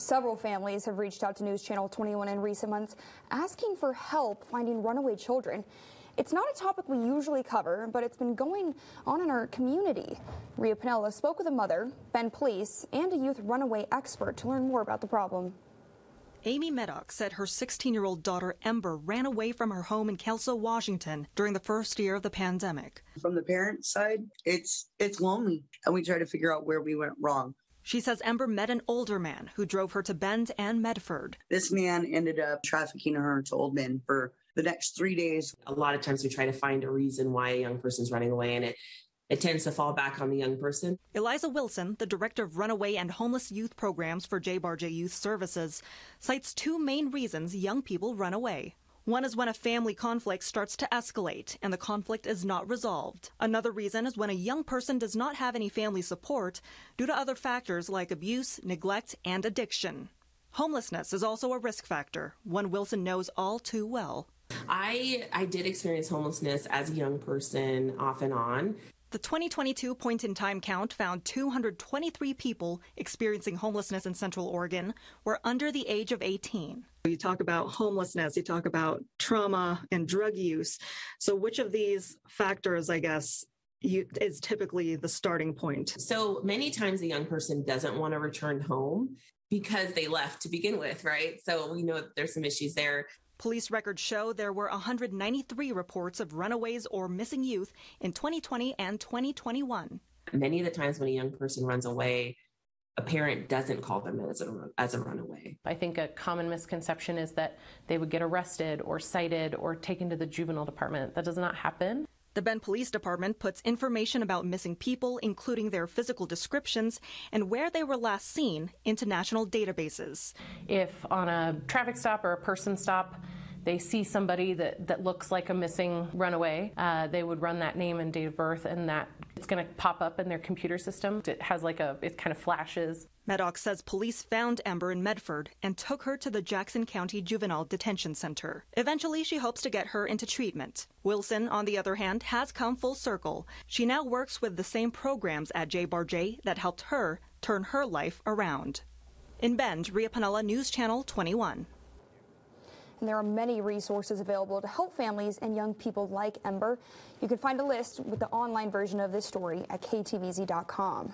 Several families have reached out to News Channel 21 in recent months asking for help finding runaway children. It's not a topic we usually cover, but it's been going on in our community. Rhea Pinella spoke with a mother, Bend Police, and a youth runaway expert to learn more about the problem. Amy Meddock said her 16-year-old daughter Ember ran away from her home in Kelso, Washington during the first year of the pandemic. From the parent side, it's lonely, and we try to figure out where we went wrong. She says Ember met an older man who drove her to Bend and Medford. This man ended up trafficking her to Old Men for the next 3 days. A lot of times we try to find a reason why a young person's running away, and it tends to fall back on the young person. Eliza Wilson, the director of runaway and homeless youth programs for JBarJ Youth Services, cites two main reasons young people run away. One is when a family conflict starts to escalate and the conflict is not resolved. Another reason is when a young person does not have any family support due to other factors like abuse, neglect, and addiction. Homelessness is also a risk factor, one Wilson knows all too well. I did experience homelessness as a young person off and on. The 2022 point-in-time count found 223 people experiencing homelessness in Central Oregon were under the age of 18. You talk about homelessness, you talk about trauma and drug use. So which of these factors, I guess, is typically the starting point? So many times a young person doesn't want to return home because they left to begin with, right? So we know that there's some issues there. Police records show there were 193 reports of runaways or missing youth in 2020 and 2021. Many of the times when a young person runs away, a parent doesn't call them as a runaway. I think a common misconception is that they would get arrested or cited or taken to the juvenile department. That does not happen. The Bend Police Department puts information about missing people, including their physical descriptions and where they were last seen, into national databases. If on a traffic stop or a person stop, they see somebody that looks like a missing runaway, they would run that name and date of birth, and that it's going to pop up in their computer system. It has it kind of flashes. Meddock says police found Ember in Medford and took her to the Jackson County Juvenile Detention Center. Eventually, she hopes to get her into treatment. Wilson, on the other hand, has come full circle. She now works with the same programs at JBarJ that helped her turn her life around. In Bend, Rhea Pinella, News Channel 21. And there are many resources available to help families and young people like Ember. You can find a list with the online version of this story at ktvz.com.